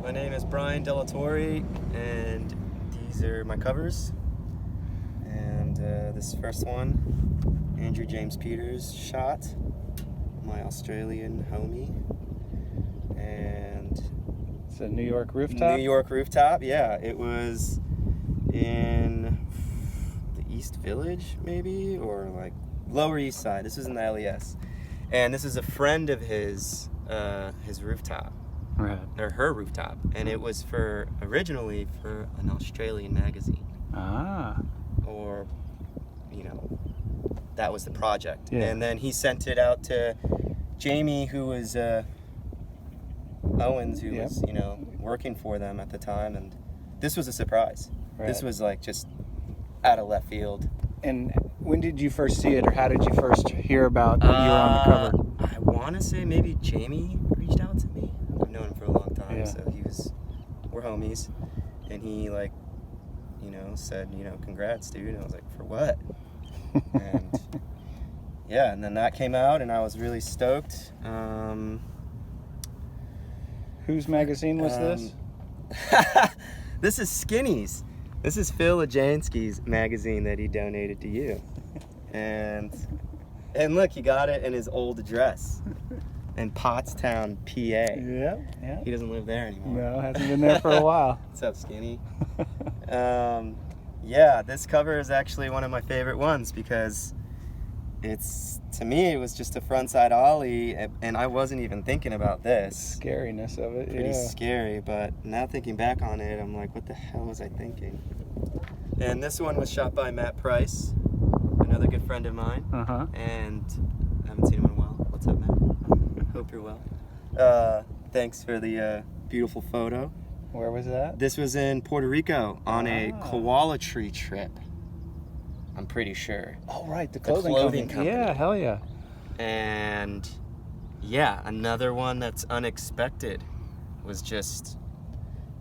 My name is Brian Delatorre, and these are my covers. And this first one, Andrew James Peters shot, my Australian homie. And it's a New York rooftop? New York rooftop, yeah. It was in the East Village, maybe, or like Lower East Side. This was in the LES. And this is a friend of his rooftop. Right. Or her rooftop, and it was originally for an Australian magazine. Or, that was the project. Yeah. And then he sent it out to Jamie, who was Owens, who was working for them at the time, and this was a surprise. Right. This was like just out of left field. And when did you first see it, or how did you first hear about that you were on the cover? I want to say maybe Jamie reached out to me. I've known him for a long time, so we're homies, and he said, congrats, dude. And I was like, for what? And and then that came out, and I was really stoked. Whose magazine was this? This is Skinny's. This is Phil Ajansky's magazine that he donated to you. And look, he got it in his old address in Pottstown, PA. Yeah. He doesn't live there anymore. No, hasn't been there for a while. What's up, Skinny? This cover is actually one of my favorite ones because to me, it was just a frontside ollie, and I wasn't even thinking about this. Scariness of it, Pretty scary, but now thinking back on it, I'm like, what the hell was I thinking? And this one was shot by Matt Price, another good friend of mine. And I haven't seen him in a while. What's up, Matt? Hope you're well. Thanks for the beautiful photo. Where was that? This was in Puerto Rico on a koala tree trip. I'm pretty sure. Oh, right, the clothing company. Yeah, hell yeah. And another one that's unexpected was just,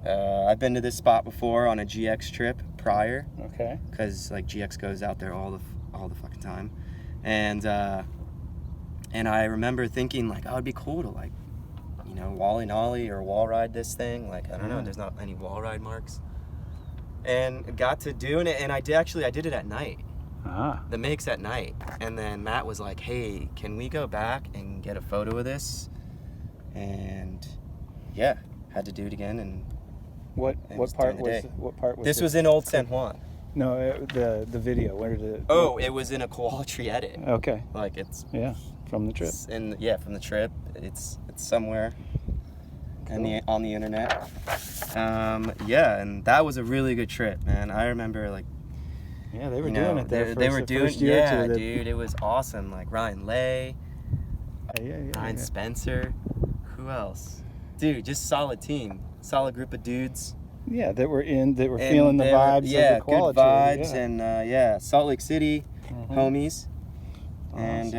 I've been to this spot before on a GX trip prior. Okay. Because GX goes out there all the fucking time. And I remember thinking oh, it'd be cool to wall nollie or wall ride this thing. I don't know, there's not any wall ride marks. And got to doing it, and I did it at night. The makes at night. And then Matt was like, hey, can we go back and get a photo of this? And had to do it again. And what part was this? Was in Old San Juan. No, the video. Where did it? Oh, it was in a koala tree edit. Okay. It's from the trip. From the trip. It's somewhere. Cool. On the internet. And that was a really good trip, man. I remember they were doing it there. They were doing dude. It was awesome. Ryan Lay, Ryan Spencer. Who else? Dude, just solid team, solid group of dudes. Yeah, that were feeling the vibes. Yeah, of the quality. Good vibes, and Salt Lake City homies. Awesome. And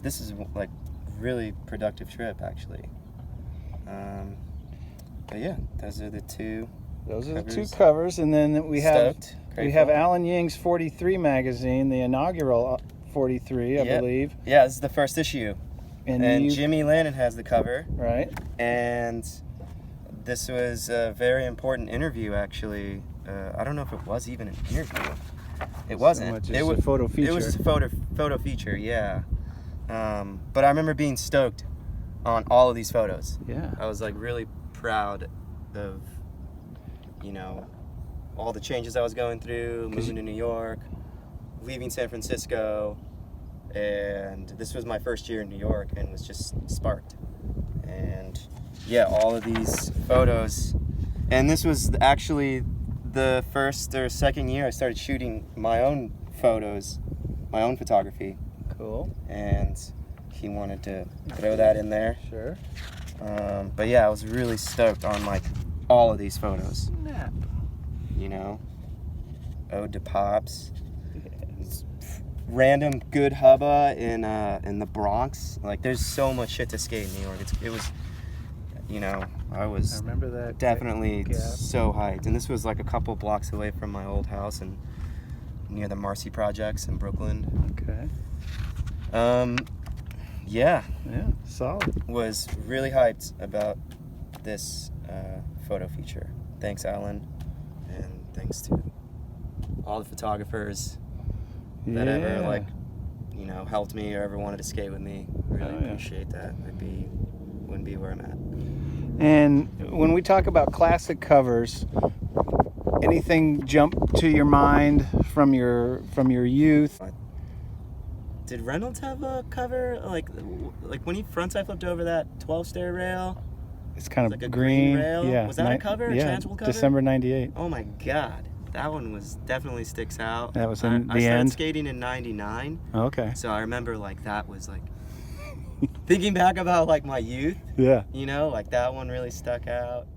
this is really productive trip actually. But those are the two. Those are the two covers, and then we have Alan Ying's 43 magazine, the inaugural 43, I believe. Yeah, this is the first issue, and Jimmy Lannon has the cover. Right. And this was a very important interview, actually. I don't know if it was even an interview. It wasn't. It was a photo feature. It was a photo feature, yeah. But I remember being stoked on all of these photos. Yeah. I was really proud of, all the changes I was going through, moving to New York, leaving San Francisco, and this was my first year in New York and was just sparked. And all of these photos, and this was actually the first or second year I started shooting my own photos, my own photography. Cool. And he wanted to throw that in there. Sure. But I was really stoked on all of these photos. Snap. Ode to Pops. Random good hubba in the Bronx. There's so much shit to skate in New York. It was, I was remember that definitely so hyped. And this was a couple blocks away from my old house and near the Marcy Projects in Brooklyn. Okay. Yeah, solid. was really hyped about this photo feature. Thanks, Alan, and thanks to all the photographers that ever like, you know, helped me or ever wanted to skate with me. Really appreciate that. Wouldn't be where I'm at. And when we talk about classic covers, anything jump to your mind from your youth? Did Reynolds have a cover like when he frontside flipped over that 12-stair rail? It's kind of like a green rail. Yeah. Was that a cover? A transworld cover? December '98. Oh my God, that one was definitely sticks out. That was in the I started end. skating in '99. Okay. So I remember like that was like thinking back about like my youth. Yeah. You know, like that one really stuck out.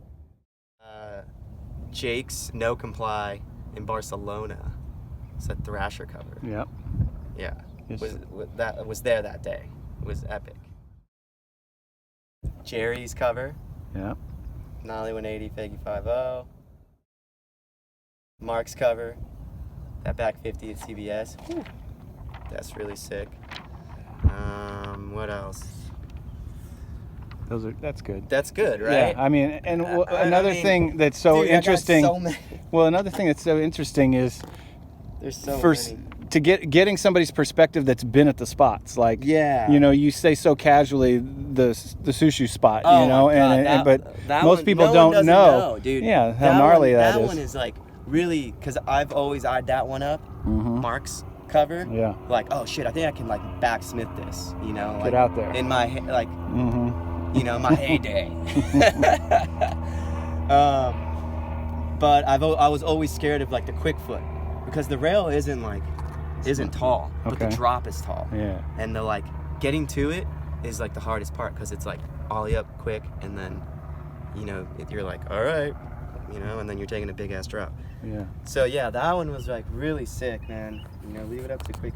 Jake's No Comply in Barcelona. It's a Thrasher cover. Yep. Yeah. Yes. Was there that day. It was epic. Jerry's cover. Yeah. Nollie 180, Faggy 5.0. Mark's cover. That back 50 at CBS. Whew. That's really sick. What else? That's good. That's good, right? Yeah, I mean, and another thing that's so interesting. Well, another thing that's so interesting is there's so many. To getting somebody's perspective that's been at the spots, like you know, you say so casually the Sushu spot, you know, but most people don't know, dude. Yeah, how gnarly that is. That one is like really, because I've always eyed that one up. Mark's cover. Yeah. Like, oh shit, I think I can like backsmith this, you know, like get out there in my like, you know, my heyday. But I was always scared of like the quick foot because the rail isn't tall, but the drop is tall. Yeah. And the like getting to it is like the hardest part because it's like ollie up quick and then, you know, you're like, all right, you know, and then you're taking a big ass drop. Yeah. So yeah, that one was like really sick, man. You know, leave it up to quick